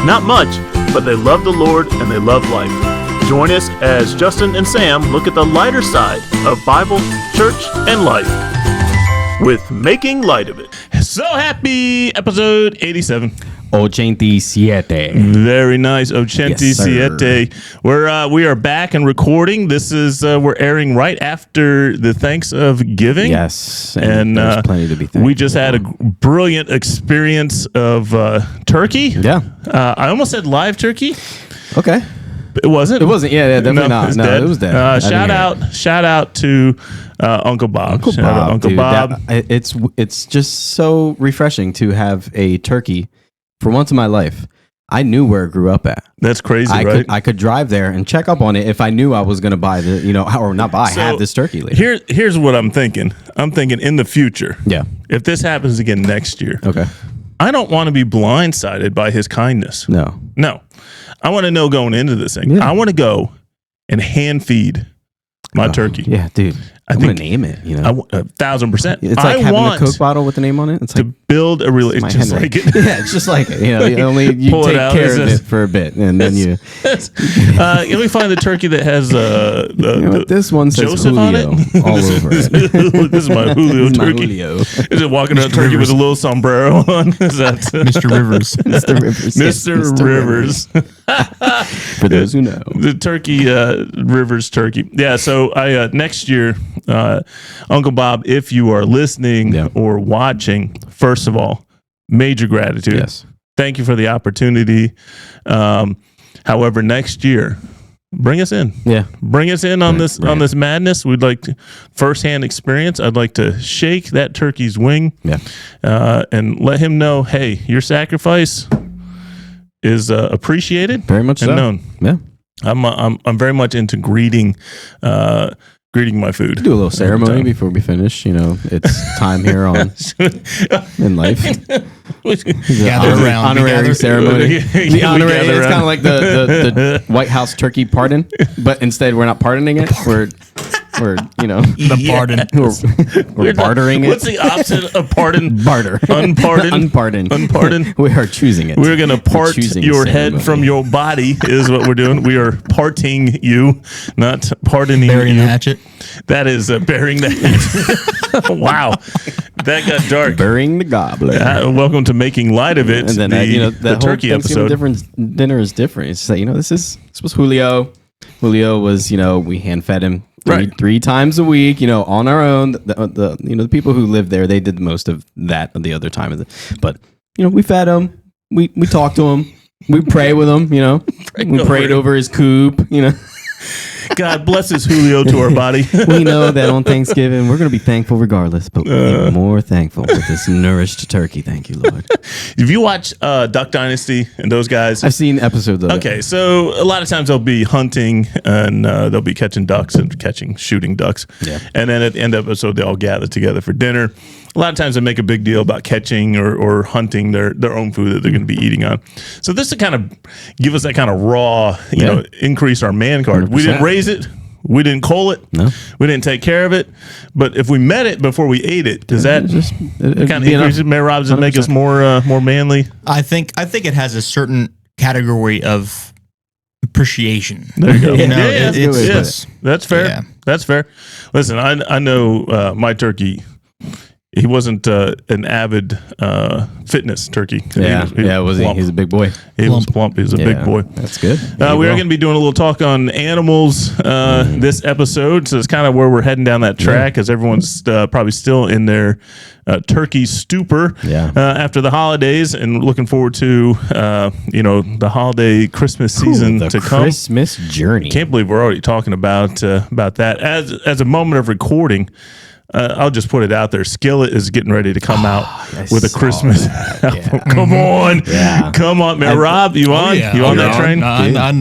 Not much, but they love the Lord and they love life. Join us as Justin and Sam look at the lighter side of Bible, church, and life with Making Light of It. So happy, episode 87. 87. Very nice, 87. We are back and recording. This is we're airing right after the Thanksgiving. Yes, and there's plenty to be thankful. We just had a brilliant experience of turkey. Yeah, I almost said live turkey. Okay, it wasn't. It wasn't. Yeah, definitely not. No, dead. it was dead. Shout out to Uncle Bob. Uncle Bob. It's just so refreshing to have a turkey. For once in my life, I knew where it grew up at. That's crazy, right? I could drive there and check up on it if I knew I was going to buy have this turkey later. Here's what I'm thinking. I'm thinking in the future. Yeah. If this happens again next year. Okay. I don't want to be blindsided by his kindness. No. I want to know going into this thing. Yeah. I want to go and hand feed my turkey. Yeah, dude. I'm going to name it, 1,000%. It's like having a Coke bottle with the name on it. It's to like build a real. It's just like it. Yeah, it's just like it. You Pull take it out, care of it for a bit, and then you. Let me find the turkey that has this one says Joseph Julio on it all over it. This is my Julio turkey. Julio. Is it walking around turkey with a little sombrero on? Is that Mr. Rivers? Mr. Rivers. Mr. Rivers. For those who know, the turkey, Rivers turkey. Yeah. So next year. Uncle Bob, if you are listening or watching, first of all, major gratitude. Yes. Thank you for the opportunity. However, next year, bring us in. Yeah. Bring us in on on this madness. We'd like to firsthand experience. I'd like to shake that turkey's wing. Yeah. And let him know, hey, your sacrifice is appreciated. Very much and so. known. Yeah. I'm very much into greeting my food. Do a little ceremony before we finish. It's time here on in life. Gather around. Honorary ceremony. The honorary. It's kind of like the White House turkey pardon, but instead we're not pardoning it. We're the pardon. We're bartering it. What's the opposite of pardon? Barter. Unpardoned. Unpardoned. We are choosing it. We're going to part your head from your body is what we're doing. We are parting you, not pardoning burying you. the hatchet. That is burying the hatchet. Wow. That got dark. Burying the gobbler. Welcome to Making Light of It. And then the turkey episode. Dinner is different. It's like, this was Julio. Julio was, we hand fed him three times a week, on our own. The people who lived there, they did most of that the other time. But, we fed him. We talked to him. We pray with him, We prayed over his coop, God blesses Julio to our body. We know that on Thanksgiving, we're going to be thankful regardless, but we're more thankful with this nourished turkey. Thank you, Lord. If you watch Duck Dynasty and those guys. I've seen episodes of it. Okay, so a lot of times they'll be hunting and they'll be catching ducks and shooting ducks. Yeah. And then at the end of the episode, they all gather together for dinner. A lot of times they make a big deal about catching or hunting their own food that they're going to be eating on. So this to kind of give us that kind of raw, increase our man card. 100%. We didn't raise it. We didn't cull it. No. We didn't take care of it. But if we met it before we ate it, does that kind of increase it? Mayor Rob, does it make us more manly? I think it has a certain category of appreciation. There you go. It's that's fair. Yeah. That's fair. Listen, I know my turkey. He wasn't an avid fitness turkey. Was he? He's a big boy. He was plump. He was a big boy. That's good. We are going to be doing a little talk on animals this episode. So it's kind of where we're heading down that track as everyone's probably still in their turkey stupor after the holidays and looking forward to, the holiday Christmas season to come. Christmas journey. Can't believe we're already talking about that. As a moment of recording, I'll just put it out there. Skillet is getting ready to come out with a Christmas album. Yeah. Come on. Yeah. Come on, man. Rob, you on? You on that train?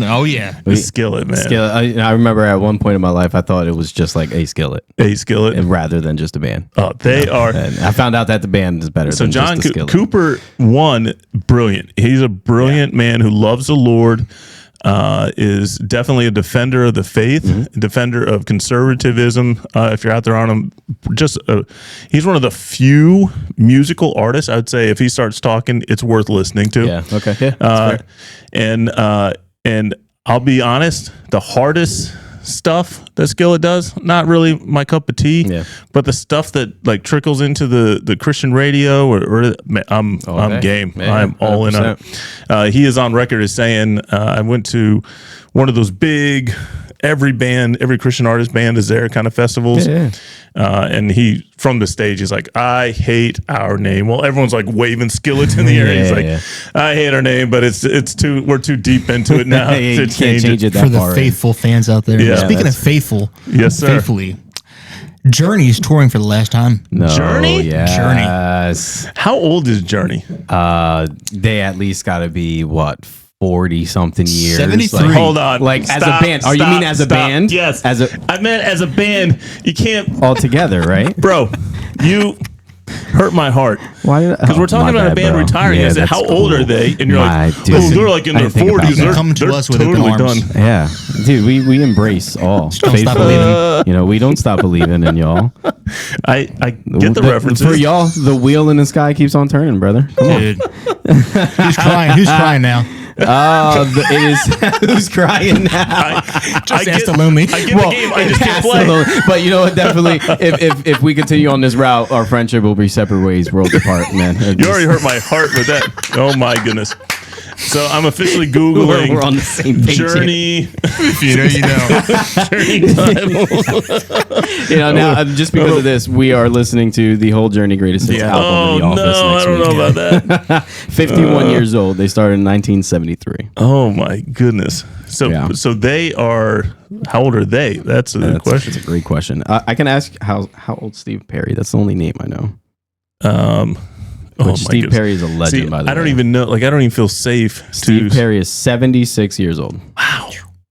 Oh, yeah. The Skillet, man. Skillet. I remember at one point in my life, I thought it was just like a Skillet. A Skillet. Rather than just a band. Oh, they are. And I found out that the band is better than John just a Skillet. Cooper, brilliant. He's a brilliant man who loves the Lord. is definitely a defender of the faith, a defender of conservatism. If you're out there on him, he's one of the few musical artists, I would say, if he starts talking, it's worth listening to. Yeah. Okay. Yeah. That's fair. And I'll be honest, the hardest stuff that Skillet does, not really my cup of tea. Yeah. But the stuff that like trickles into the Christian radio, I'm game. Yeah, I'm all in on it. He is on record as saying, I went to one of those big, every Christian artist band is there kind of festivals. Yeah. And he, from the stage, he's like, I hate our name. Well, everyone's like waving Skillets in the air. He's like, I hate our name, but we're too deep into it now to change it. For the faithful fans out there. Yeah. Speaking of faithful, yes, sir. Faithfully, Journey's touring for the last time. No, Journey? Yes. How old is Journey? They at least got to be 40 something years. 73. Like, Hold on. Like as a band. You mean as a band? Yes. I meant as a band. You can't all together, right? Bro, you hurt my heart. Why? Because we're talking about a band retiring. I said, how old are they? And you're like, they're like in their 40s. They're coming to us with totally open arms. done. Yeah, dude, we embrace all. Don't stop believing. You know, we don't stop believing in y'all. I get the references. For y'all, the wheel in the sky keeps on turning, brother. Come on. Dude. Who's crying? Who's crying now? It is who's crying now. Just ask the lonely. I get the game. I just can't play. But you know what? Definitely, if we continue on this route, our friendship will be separate ways, worlds apart, man. You already hurt my heart with that. Oh my goodness. So I'm officially Googling we're on the same page. Journey. If you know, you know. Journey title. Now just because of this, we are listening to the whole Journey Greatest Hits album in the office next I don't week. know about that. 51 years old. They started in 1973. Oh my goodness. So they are. How old are they? That's a question. That's a great question. I can ask how old Steve Perry. That's the only name I know. Steve Perry is a legend, by the way. I don't even know. Like, I don't even feel safe. Steve Perry is 76 years old. Wow,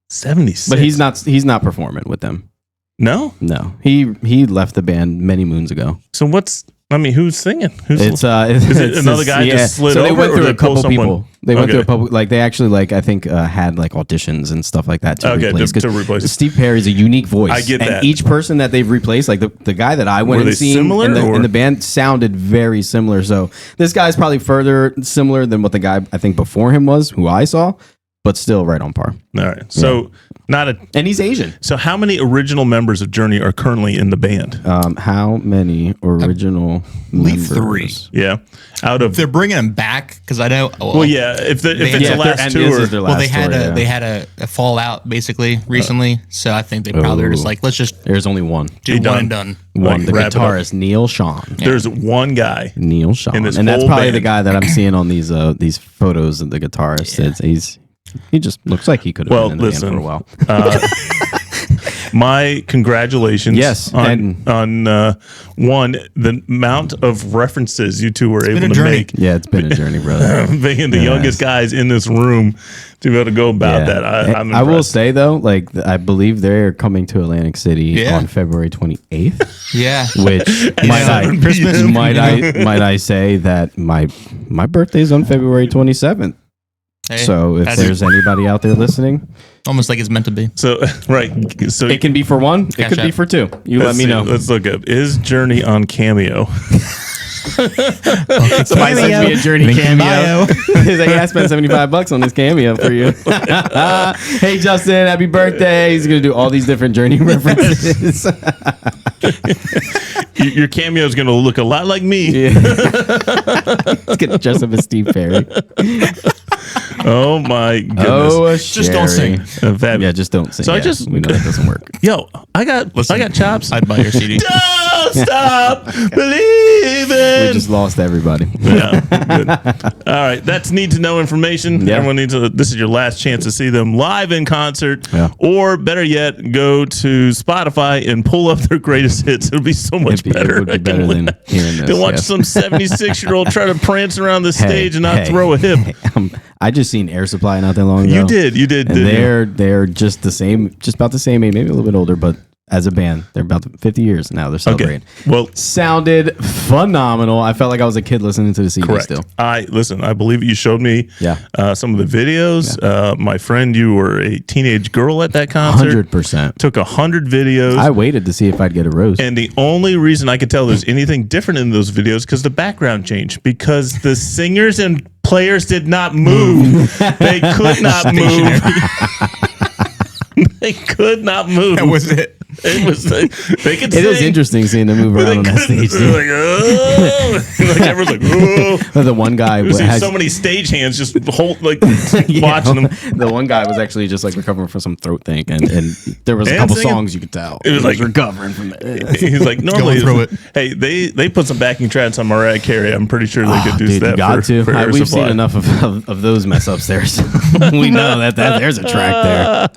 76. But he's not performing with them. No. He left the band many moons ago. So who's singing? Is it another guy just slid over? They went through a couple people. They went through a couple. Like they actually I think had like auditions and stuff like that to replace. To replace. Steve Perry's a unique voice. I get that. And each person that they've replaced, like the guy that I went and seen in the band sounded very similar. So this guy's probably further similar than what the guy I think before him was, who I saw, but still right on par. All right. So and he's Asian. So how many original members of Journey are currently in the band? How many original members? 3. Yeah. Out of they're bringing them back because I know. If it's the last tour. Well, they had a fallout basically recently, so I think they probably are just like, let's just. There's only one. Do one and done. One. The guitarist Neil Sean. Yeah. There's one guy. Neil Sean, and that's probably the guy that I'm seeing on these photos of the guitarist. Yeah. He just looks like he could have been in the band for a while. My congratulations. Yes, on the amount of references you two were able to make. Yeah, it's been a journey, brother. Being the youngest guys in this room to be able to go about that. I will say though, I believe they're coming to Atlantic City on February 28th. Yeah, which might I say that my birthday's on February 27th. Hey, so if there's anybody out there listening, almost like it's meant to be. So right, so it can be for one, it could be for two. You let me know. Let's look up. Is Journey on Cameo? Somebody sends me a Journey cameo. He's like, I spent $75 on this cameo for you. Hey Justin, happy birthday! He's gonna do all these different Journey references. Your cameo is gonna look a lot like me. Yeah. He's gonna dress up as Steve Perry. Oh my goodness! Oh, just don't sing. Yeah, just don't sing. So we know that doesn't work. Yo, I got chops. I'd buy your CD. Don't stop believing. We just lost everybody. Yeah, good. All right, that's need to know information. Yeah. Everyone needs to. This is your last chance to see them live in concert, or better yet, go to Spotify and pull up their greatest hits. It'll be so much better. It would be better than hearing this. To watch some 76-year-old try to prance around the stage and not throw a hip. I just seen Air Supply not that long ago. You did. And they're just the same, just about the same age, maybe a little bit older, but as a band. They're about 50 years now. They're celebrating. Well, sounded phenomenal. I felt like I was a kid listening to the CD correct. still. I believe you showed me some of the videos. Yeah. My friend, you were a teenage girl at that concert. 100%. Took 100 videos. I waited to see if I'd get a rose. And the only reason I could tell there's anything different in those videos because the background changed, because the singers and players did not move. They could not move. They could not move. That was it. It was they could It sing. is interesting seeing them move around on that stage. Like, oh. Like everyone's like, oh. The one guy There's so many stage hands just watching them. The one guy was actually just like recovering from some throat thing, and there was a And couple singing. songs you could tell. It was like recovering from it. He's like, normally, Going through hey, they put some backing tracks on Mariah Carey. I'm pretty sure they could do Dude, that. you got to. Air We've Supply. seen enough of those mess ups there. So we know that there's a track there.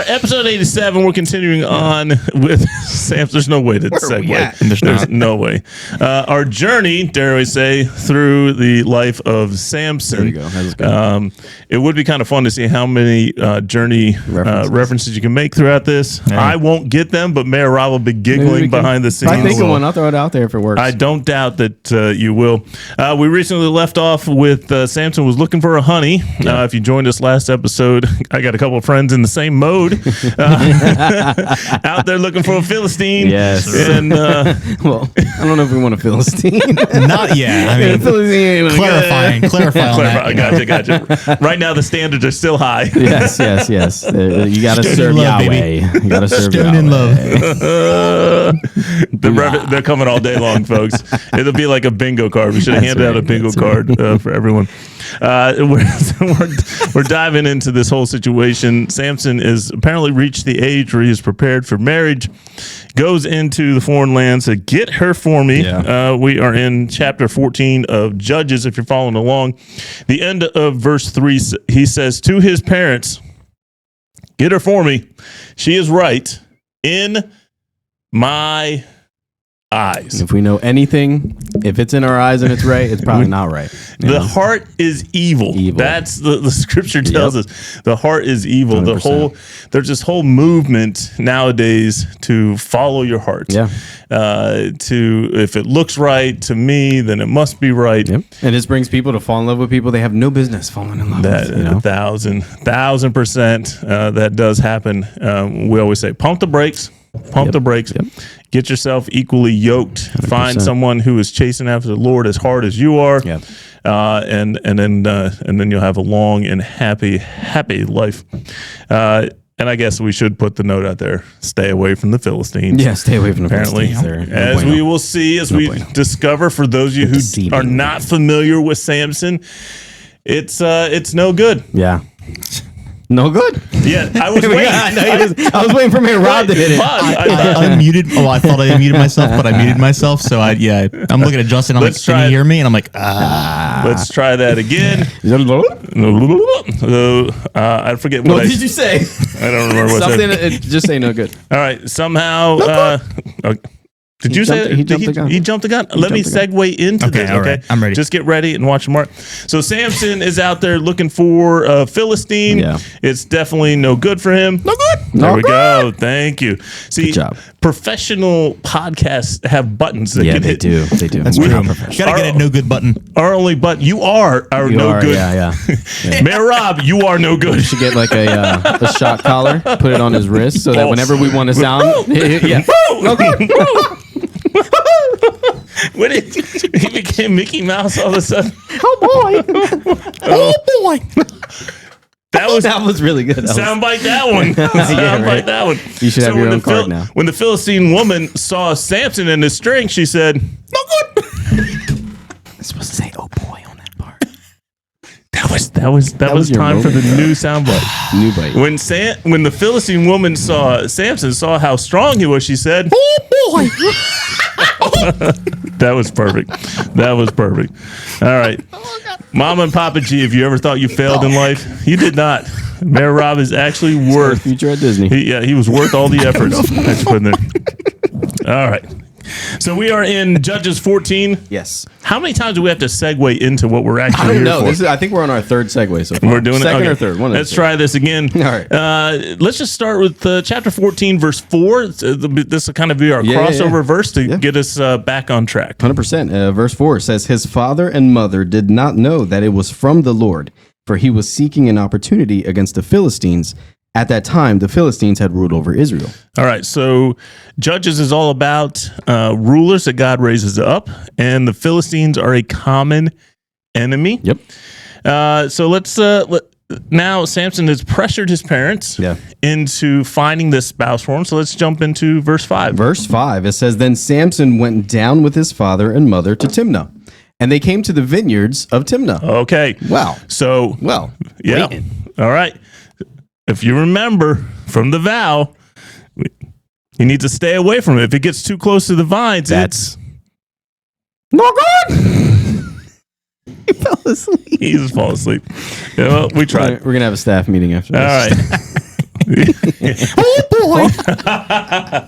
Episode 87. We're continuing on with Sam. There's no way to Where are we segue. at? There's no way. Our journey, dare I say, through the life of Samson. There you go. That was good. It would be kind of fun to see how many journey references you can make throughout this. Yeah. I won't get them, but Mayor Rob will be giggling behind the scenes. If I think of one, I'll throw it out there if it works. I don't doubt that you will. We recently left off with Samson was looking for a honey. If you joined us last episode, I got a couple of friends in the same mode out there looking for a Philistine. Yes. And Well, I don't know if we want a Philistine. Not yet. I mean, Philistine. clarify on that. Gotcha. Right now, the standards are still high. Yes. You got to Stone serve in love, Yahweh. baby. You got to serve Stone in Yahweh. love. They're coming all day long, folks. It'll be like a bingo card. We should have handed out a bingo card for everyone. We're diving into this whole situation. Samson is apparently reached the age where he is prepared for marriage, goes into the foreign land to get her for me. Yeah. We are in chapter 14 of Judges, if you're following along. The end of verse 3, he says to his parents, "Get her for me. She is right in my eyes." If we know anything, if it's in our eyes and it's right, it's probably not right. You The know? heart is evil. That's the scripture tells us. The heart is evil. 100%. There's this whole movement nowadays to follow your heart. Yeah. To if it looks right to me, then it must be right. Yep. And this brings people to fall in love with people they have no business falling in love That with. You know? 1,000%, that does happen. We always say, pump the brakes. Pump the brakes. Yep. Get yourself equally yoked. 100%. Find someone who is chasing after the Lord as hard as you are. Yep. And then you'll have a long and happy life. And I guess we should put the note out there: stay away from the Philistines. Yeah, stay away from the Apparently, Philistines. as we will see, as we discover, for those of you who Deceiving. are not familiar with Samson, it's no good. Yeah. No good. Yeah, I was waiting. I was waiting for me and Rob to hit it. I unmuted. Oh, I thought I unmuted myself, but I muted myself. So I'm looking at Justin. I'm Let's like, try can it. you hear me? And I'm like, ah. Let's try that again. I forget what What did you say? I don't remember what I Something. said. Just say no good. All right, somehow. Did you say he jumped the gun. He jumped the gun? Let me jumped the segue into Okay, this. all Okay, right. I'm ready. Just get ready and watch the mark. So Samson is out there looking for a Philistine. Yeah. It's definitely no good for him. No good. There No we go. Thank you. See, Good job. professional podcasts have buttons that Yeah, can they hit. do. They do. That's We're true. not You professional. gotta get a no good button. Our only button. You are our You no are, good. Yeah. Mayor Rob, you are no good. Should get like a shot collar, put it on his wrist, so that Oh. whenever we want to sound, yeah. When he became Mickey Mouse all of a sudden. Oh boy, That was really good. That was- soundbite that one. Soundbite right. that one. You should have your when own the card now. When the Philistine woman saw Samson and his strength, she said, "No good." I'm supposed to say "oh boy" on that part. That was was your time for the moment, new soundbite. New bite. When the Philistine woman saw Samson, saw how strong he was, she said, "Oh boy." That was perfect. That was perfect. All right. Mama and Papa G, if you ever thought you failed in life, you did not. Mayor Rob is actually worth Future at Disney. he was worth all the efforts that you put in there. All right. So we are in Judges 14. Yes. How many times do we have to segue into what we're actually I don't here know. for? I think we're on our third segue so far. We're doing second it? Okay. or third. One of Let's the try this again. All right. Let's just start with chapter 14, verse 4. This will kind of be our crossover verse to get us back on track. 100%. Verse 4 says, his father and mother did not know that it was from the Lord, for he was seeking an opportunity against the Philistines. At that time, the Philistines had ruled over Israel. All right, so Judges is all about rulers that God raises up, and the Philistines are a common enemy. Yep. So let's now Samson has pressured his parents into finding this spouse for him. So let's jump into verse 5. Verse 5, it says, then Samson went down with his father and mother to Timnah, and they came to the vineyards of Timnah. Okay. Wow. So yeah. waiting. All right. If you remember from the vow, you need to stay away from it. If it gets too close to the vines, That's not good. He fell asleep. He just fall asleep. Yeah, well, we tried. We're going to have a staff meeting after All this. right. Oh boy!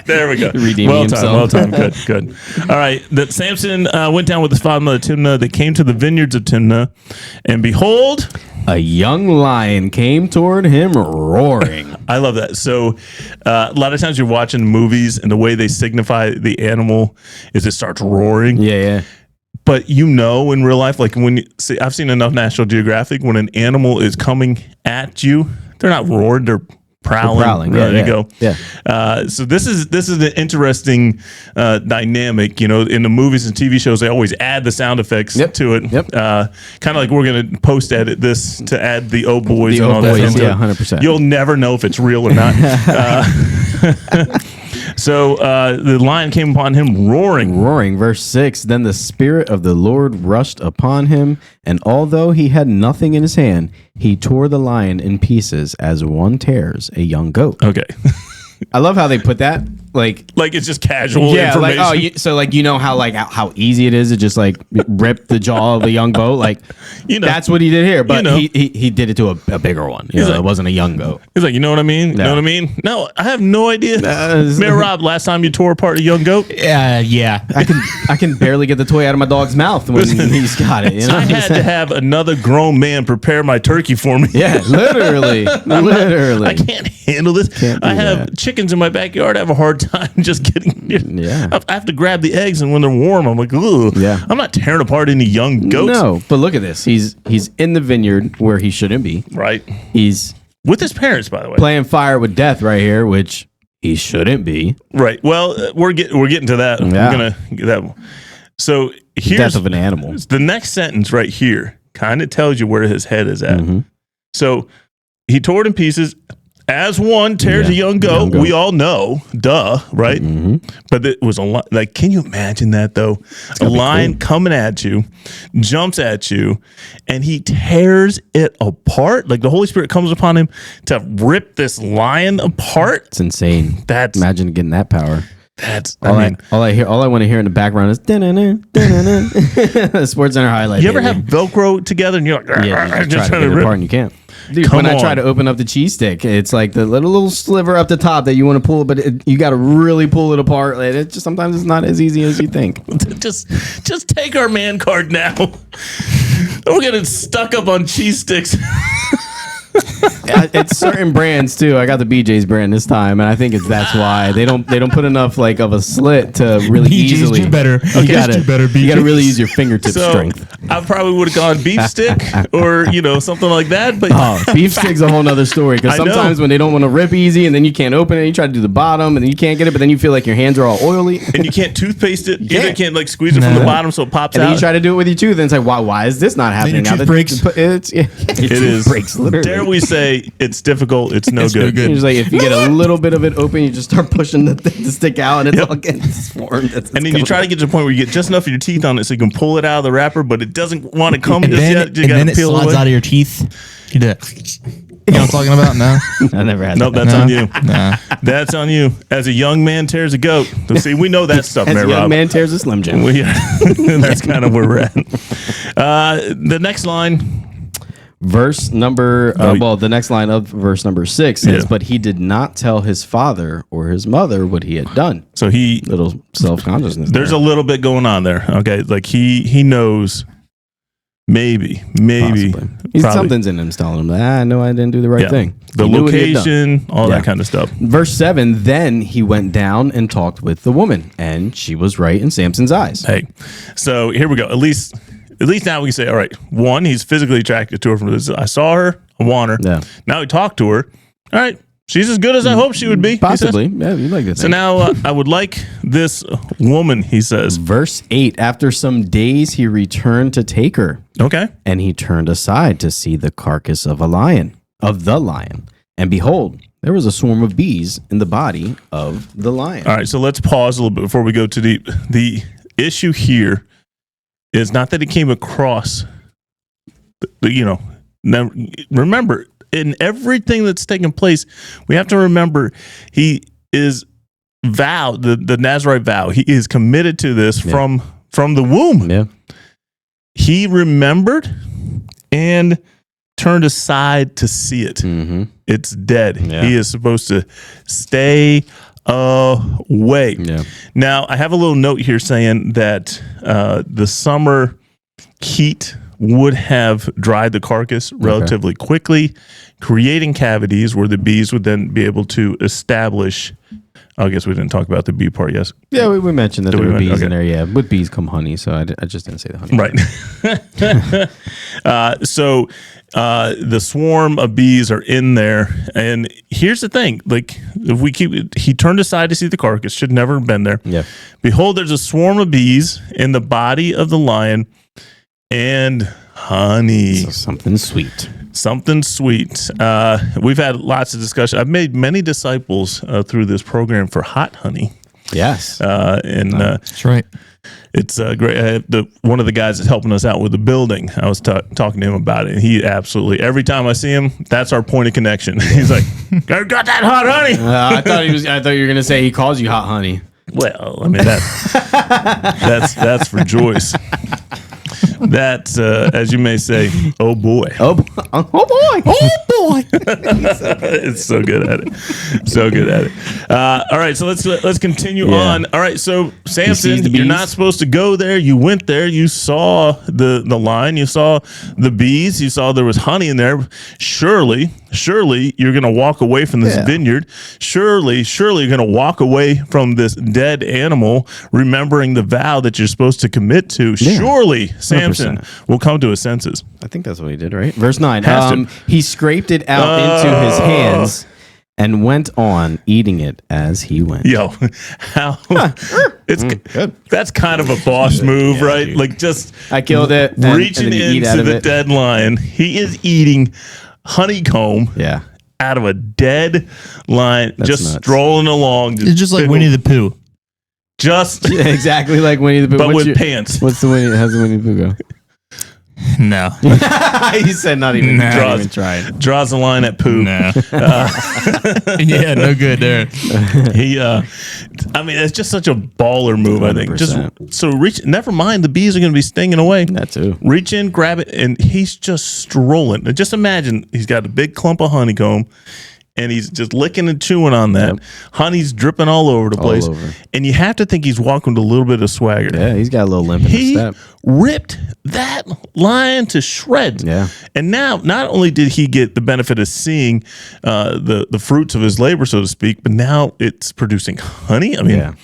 There we go. Redeeming Well himself. timed. Good. All right. That Samson went down with his father and mother Timnah. They came to the vineyards of Timnah, and behold, A young lion came toward him roaring. I love that. So, a lot of times you're watching movies, and the way they signify the animal is it starts roaring. Yeah. But in real life, like when you see, I've seen enough National Geographic. When an animal is coming at you, they're not roaring; they're prowling. Yeah, There you go. Yeah. So this is an interesting dynamic. In the movies and TV shows, they always add the sound effects to it. Yep. Kind of like we're going to post edit this to add the oh boys The and oh all boys, that. into yeah, it. 100%. You'll never know if it's real or not. So the lion came upon him roaring. Verse 6, then the Spirit of the Lord rushed upon him, and although he had nothing in his hand, he tore the lion in pieces as one tears a young goat. Okay. I love how they put that. Like it's just casual like information. how easy it is to just like rip the jaw of a young goat. Like that's what he did here, but he did it to a bigger one. It wasn't a young goat. He's like, you know what I mean? No. Know what I mean? No, I have no idea. Man, Rob, last time you tore apart a young goat? Yeah. I can barely get the toy out of my dog's mouth when he's got it. I had to have another grown man prepare my turkey for me. Yeah, literally. I can't handle this. I have chickens in my backyard. I have a hard time just getting. Yeah. I have to grab the eggs, and when they're warm, I'm like, ugh. Yeah. I'm not tearing apart any young goats. No, but look at this. He's in the vineyard where he shouldn't be. Right. He's With his parents, by the way. playing fire with death right here, which he shouldn't be. Right. Well, we're getting to that. Yeah. We're gonna get that. So here's Death of an animal. the next sentence right here. Kind of tells you where his head is at. Mm-hmm. So he tore it in pieces. As one tears a young goat, we all know, duh, right? Mm-hmm. But it was a lot. Like, can you imagine that though? A lion coming at you, jumps at you, and he tears it apart. Like the Holy Spirit comes upon him to rip this lion apart. It's insane. Imagine getting that power. All I want to hear in the background is Sports Center highlight. You ever have Velcro together and you're like, you just try to get it apart and you can't. Dude, Come when I on. try to open up the cheese stick, it's like the little sliver up the top that you want to pull, but you got to really pull it apart. It just sometimes it's not as easy as you think. just take our man card now. We're getting stuck up on cheese sticks. It's certain brands too. I got the BJ's brand this time, and I think that's why they don't put enough like of a slit to really BJ's easily. do better. You gotta do better, You gotta BJ's. really use your fingertip So strength. I probably would have gone beef stick or something like that. But Beef stick's a whole nother story because I know. sometimes when they don't want to rip easy and then you can't open it, you try to do the bottom and then you can't get it, but then you feel like your hands are all oily. and you can't toothpaste it. You can't. can't like squeeze it from the bottom so it pops And out. then you try to do it with your tooth, and it's like, why is this not happening? your tooth breaks. It is. breaks literally. Dare we say it's difficult? It's no It's good. no good. It's just like if you get a little bit of it open, you just start pushing the stick out, and it's all getting formed. And then you try to get to the point where you get just enough of your teeth on it so you can pull it out of the wrapper, but it doesn't want to come And just then, yet. You and gotta then it peel slides away. out of your teeth. You do it. You know what I'm talking about? No. I never had Nope, that. that's on you. Nah. That's on you. As a young man tears a goat. So see, we know that stuff, As man, a young Rob. man tears a Slim Jim. That's kind of where we're at. The next line. Verse number, the next line of verse number 6 says, but he did not tell his father or his mother what he had done. So little self-consciousness. There's a little bit going on there. Okay. Like he knows maybe something's in him telling him that, no, I didn't do the right thing. The location, all that kind of stuff. Verse 7, then he went down and talked with the woman, and she was right in Samson's eyes. Hey, so here we go. At least now we can say, all right, one, he's physically attracted to her from this. I saw her, I want her. Yeah. Now he talked to her. All right, she's as good as I hoped she would be. Possibly. Yeah, you like that. So now I would like this woman, he says. Verse 8, after some days he returned to take her. Okay. And he turned aside to see the carcass of the lion. And behold, there was a swarm of bees in the body of the lion. All right, so let's pause a little bit before we go too deep. The issue here is not that he came across, now remember, in everything that's taken place, we have to remember he is vowed, the Nazarite vow, he is committed to this from the womb. Yeah. He remembered and turned aside to see it. Mm-hmm. It's dead. Yeah. He is supposed to stay away. Yeah. Now, I have a little note here saying that the summer heat would have dried the carcass relatively quickly, creating cavities where the bees would then be able to establish. I guess we didn't talk about the bee part, yes? Yeah, we mentioned that there were bees in there, yeah. With bees come honey, so I just didn't say the honey. Right. So the swarm of bees are in there. And here's the thing. Like, if we he turned aside to see the carcass, should never have been there. Yeah. Behold, there's a swarm of bees in the body of the lion and honey. So something sweet. Something sweet. We've had lots of discussion. I've made many disciples through this program for hot honey. Yes. That's right. It's great. One of the guys that's helping us out with the building, I was talking to him about it. And he absolutely, every time I see him, that's our point of connection. He's like, I got that hot honey. I thought you were going to say he calls you hot honey. Well, I mean, that's for Joyce. That's, as you may say, oh boy. Oh boy. It's so good at it. So good at it. All right, so let's continue on. All right, so Samson, you're not supposed to go there. You went there. You saw the lion. You saw the bees. You saw there was honey in there. Surely you're going to walk away from this vineyard. Surely you're going to walk away from this dead animal, remembering the vow that you're supposed to commit to. Yeah. Surely Samson 100%. Will come to his senses. I think that's what he did, right? Verse 9. He scraped it out into his hands and went on eating it as he went. Yo, how it's good. That's kind of a boss move, right? Dude. Like just I killed it, reaching into the dead lion. He is eating honeycomb. Yeah. Out of a dead lion, that's just nuts. Strolling along. It's just like Winnie the Pooh. Just exactly like Winnie the Pooh, but with pants. What's the Winnie? How's the Winnie the Pooh go? No. He said not even trying. Draws the line at poo. No. Yeah, no good there. I mean, it's just such a baller move, 100%. I think. Just so reach, never mind, the bees are going to be stinging away. That too. Reach in, grab it, and he's just strolling. And just imagine he's got a big clump of honeycomb. And he's just licking and chewing on that. Yep. Honey's dripping all over the place. And you have to think he's walking with a little bit of swagger. Yeah, he's got a little limp in his step. Ripped that lion to shreds. Yeah. And now, not only did he get the benefit of seeing the fruits of his labor, so to speak, but now it's producing honey. I mean,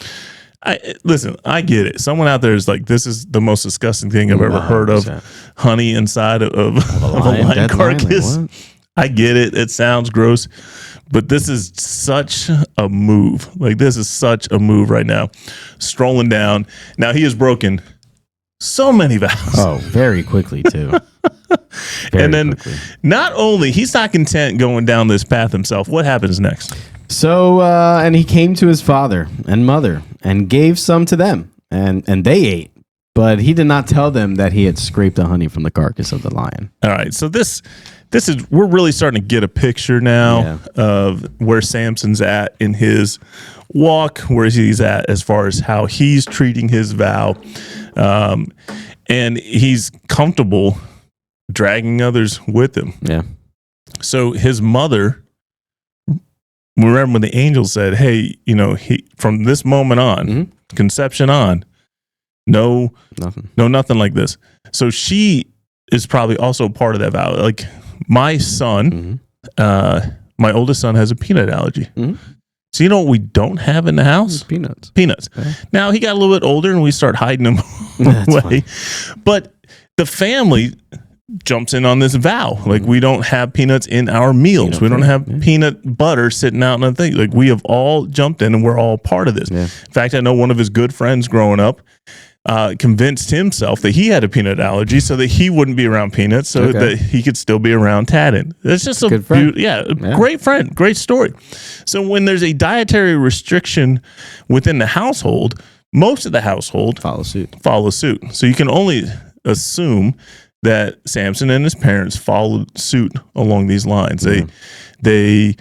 listen, I get it. Someone out there is like, this is the most disgusting thing I've ever heard of. Honey inside of a lion carcass. Like, I get it. It sounds gross, but this is such a move. Like, this is such a move right now. Strolling down. Now, he has broken so many vows. Oh, very quickly, too. And then not only, he's not content going down this path himself. What happens next? So, and he came to his father and mother and gave some to them, and they ate. But he did not tell them that he had scraped the honey from the carcass of the lion. All right. So this is, we're really starting to get a picture now of where Samson's at in his walk, where he's at as far as how he's treating his vow. And he's comfortable dragging others with him. Yeah. So his mother, remember when the angel said, hey, from this moment on, conception on, nothing like this. So she is probably also part of that vow. Like my son, my oldest son has a peanut allergy. So you know what we don't have in the house? Peanuts. Okay. Now he got a little bit older and we start hiding them away. But the family jumps in on this vow. Like we don't have peanuts in our meals. We don't have peanut butter sitting out in a thing. Like we have all jumped in and we're all part of this. Yeah. In fact, I know one of his good friends growing up convinced himself that he had a peanut allergy so that he wouldn't be around peanuts so that he could still be around Tadden. It's just a great friend, great story. So when there's a dietary restriction within the household, most of the household follow suit. So you can only assume that Samson and his parents followed suit along these lines. They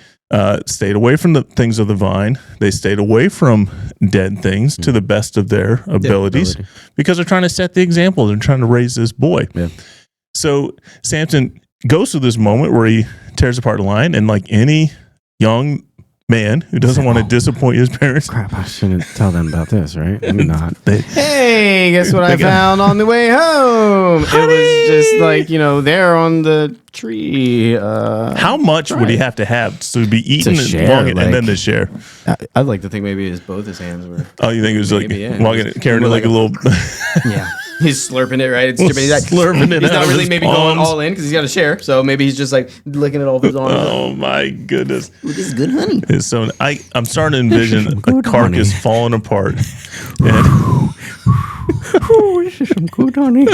stayed away from the things of the vine. They stayed away from dead things to the best of their abilities because they're trying to set the example. They're trying to raise this boy. Yeah. So Samson goes through this moment where he tears apart the lion, and like any young man who doesn't want to disappoint his parents. Crap, I shouldn't tell them about this, right? I'm not. Hey, guess what I found on the way home? Honey! It was just like, there on the tree. How much would he have to have to be eaten and then to share? I'd like to think maybe both his hands were. Oh, you think it was carrying it like a little. Yeah. He's slurping it, right? He's slurping it. He's not really maybe going all in because he's got to share. So maybe he's just like licking it all with his arms. Oh my goodness! This is good honey. So I'm starting to envision a carcass falling apart. Oh, this is some good honey. No,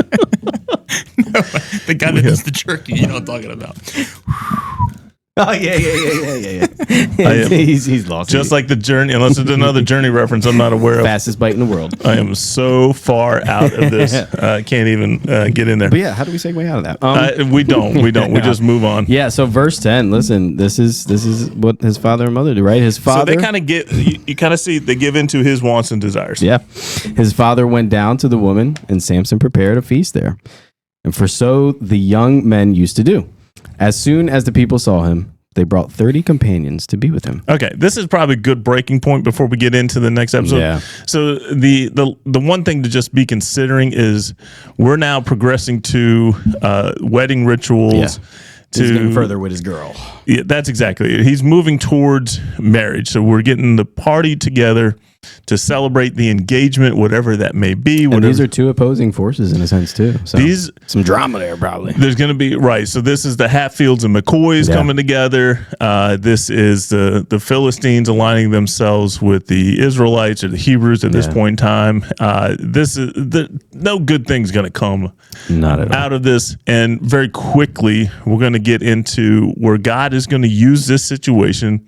the guy that does the jerky, you know what I'm talking about. Oh yeah. He's lost. Just like the journey, unless it's another journey reference I'm not aware of. Fastest bite in the world. I am so far out of this. I can't even get in there. But yeah, how do we segue out of that? We don't. We just move on. Yeah. So verse 10. Listen, this is what his father and mother do, right? His father. So they kind of get. You kind of see they give into his wants and desires. Yeah. His father went down to the woman, and Samson prepared a feast there, and for so the young men used to do. As soon as the people saw him, they brought 30 companions to be with him. Okay, this is probably a good breaking point before we get into the next episode. Yeah. So the one thing to just be considering is we're now progressing to wedding rituals. Yeah. He's getting further with his girl. Yeah, that's exactly it. He's moving towards marriage. So we're getting the party together to celebrate the engagement, whatever that may be. And these are two opposing forces in a sense too. So some drama there probably. There's going to be, right. So this is the Hatfields and McCoys coming together. This is the Philistines aligning themselves with the Israelites or the Hebrews at this point in time. This is no good thing's going to come out of this. And very quickly, we're going to get into where God is going to use this situation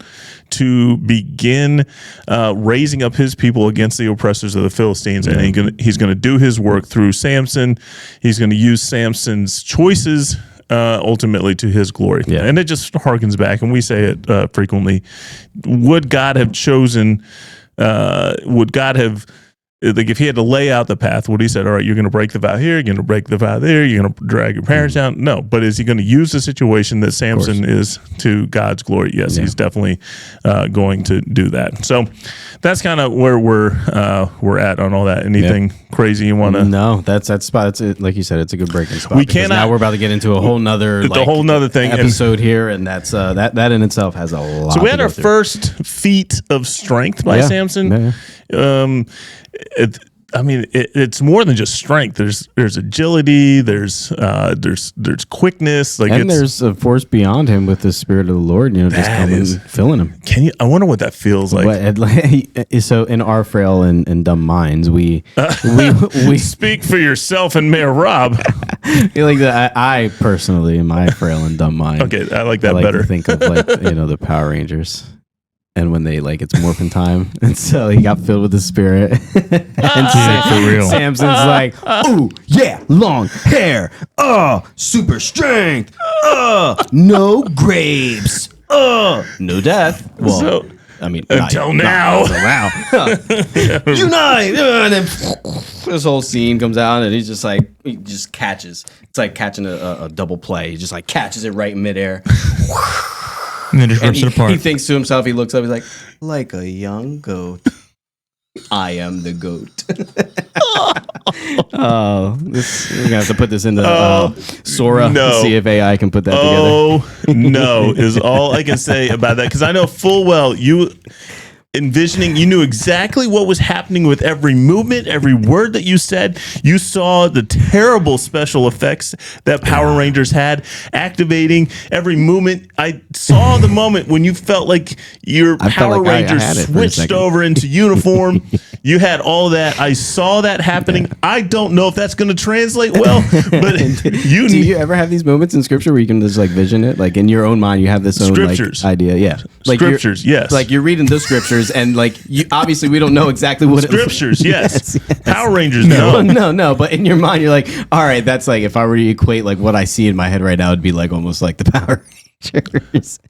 to begin raising up his people against the oppressors of the Philistines. And he's going to do his work through Samson. He's going to use Samson's choices ultimately to his glory. Yeah. And it just harkens back, and we say it frequently. Would God have chosen, like if he had to lay out the path, would he said, all right, you're going to break the vow here, you're going to break the vow there, you're going to drag your parents down? No, but is he going to use the situation that Samson is to God's glory? Yes, he's definitely going to do that. So that's kind of where we're at on all that. Anything crazy you want to? No, that's spot. It's like you said, it's a good breaking spot. We cannot. Now we're about to get into a whole nother thing episode here, and that's that in itself has a lot. So we had our first feat of strength by Samson. It's more than just strength. There's agility. There's quickness. There's a force beyond him with the Spirit of the Lord. Just coming, filling him. I wonder what that feels like. So in our frail and dumb minds, we speak for yourself and Mayor Rob. I personally, in my frail and dumb mind, okay, I like that better. To think of the Power Rangers. And when it's morphin time, and so he got filled with the Spirit. And for real. Samson's like, "Oh yeah, long hair, super strength, no grapes, no death." Well, I mean, until now. Unite! And then this whole scene comes out, and he's just like, he just catches. It's like catching a double play. He just like catches it right in midair. And then just rips it apart. He thinks to himself, he looks up, he's like a young goat. I am the goat. We're gonna have to put this into Sora to see if AI can put that together. No is all I can say about that, because I know full well you knew exactly what was happening with every movement, every word that you said. You saw the terrible special effects that Power Rangers had activating every movement. I saw the moment when you felt like your Power Rangers switched over into uniform. You had all that. I saw that happening. I don't know if that's going to translate well, but do you ever have these moments in scripture where you can just like vision it, like in your own mind? You have this own like idea, yeah. Like scriptures, yes. Like you're reading the scriptures, and like you obviously we don't know exactly what scriptures. Yes. Power Rangers. No. But in your mind, you're like, all right, that's like if I were to equate like what I see in my head right now, it'd be like almost like the Power Rangers.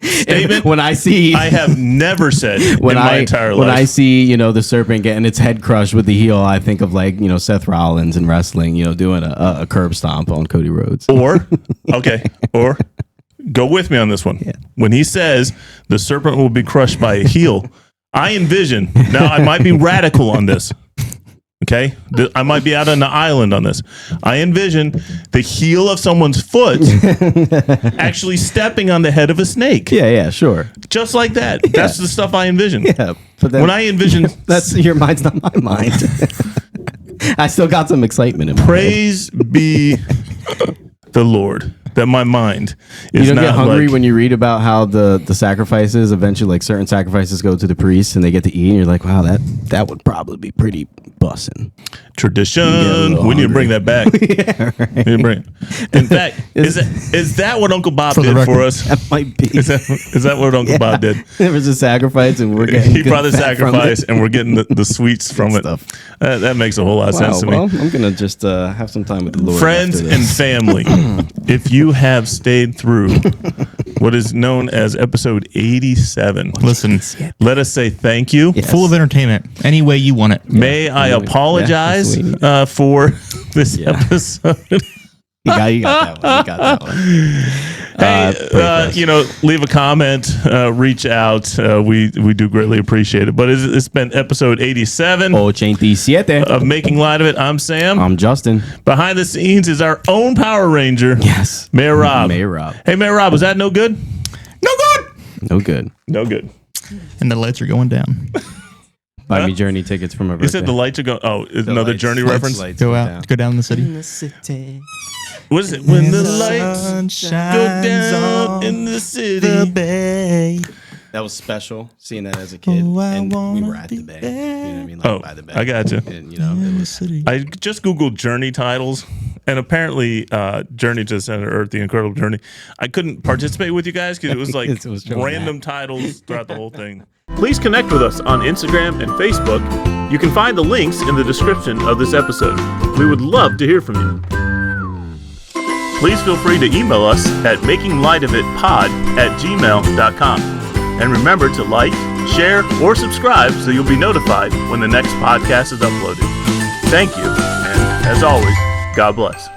Statement. When I see, I have never said in my entire life. When I see, the serpent getting its head crushed with the heel, I think of like, Seth Rollins in wrestling, doing a curb stomp on Cody Rhodes. Or go with me on this one. Yeah. When he says the serpent will be crushed by a heel, I envision, now I might be radical on this. Okay, I might be out on the island on this. I envision the heel of someone's foot actually stepping on the head of a snake. Yeah, sure. Just like that. Yeah. That's the stuff I envision. Yeah, but then, when I envision, that's your mind's not my mind. I still got some excitement in my Praise head. Be the Lord. That my mind is you don't not get hungry like, when you read about how the sacrifices eventually, like certain sacrifices go to the priests and they get to eat, and you're like, wow, that would probably be pretty bussin'. Tradition. We need to bring that back. Yeah, right. In fact, is that what Uncle Bob did for us? That might be. Is that what Uncle Bob did? There was a sacrifice, and we're getting. He brought the sacrifice, and we're getting the sweets from it. Stuff. That makes a whole lot of sense to me. Well, I'm gonna just have some time with the Lord. Friends and family, if you have stayed through what is known as episode 87, listen, let us say thank you. Yes. Full of entertainment, any way you want it. May I apologize for this episode. You got that one. Hey, leave a comment, reach out. We do greatly appreciate it. But it's been episode 87 of Making Light of It. I'm Sam. I'm Justin. Behind the scenes is our own Power Ranger. Yes. Mayor Rob. Hey, Mayor Rob, was that no good? No good. And the lights are going down. Buy me Journey tickets for my birthday. You said the lights are going. Oh, another Journey reference. Go down the city. In the city. What is it? When the lights go down in the city. The bay. That was special, seeing that as a kid, and we were at the bay. You know what I mean? Like by the bay. I got you. And it was. I just googled Journey titles, and apparently, Journey to Center Earth: The Incredible Journey. I couldn't participate with you guys because it was like it was random titles throughout the whole thing. Please connect with us on Instagram and Facebook. You can find the links in the description of this episode. We would love to hear from you. Please feel free to email us at makinglightofitpod@gmail.com. And remember to like, share, or subscribe so you'll be notified when the next podcast is uploaded. Thank you, and as always, God bless.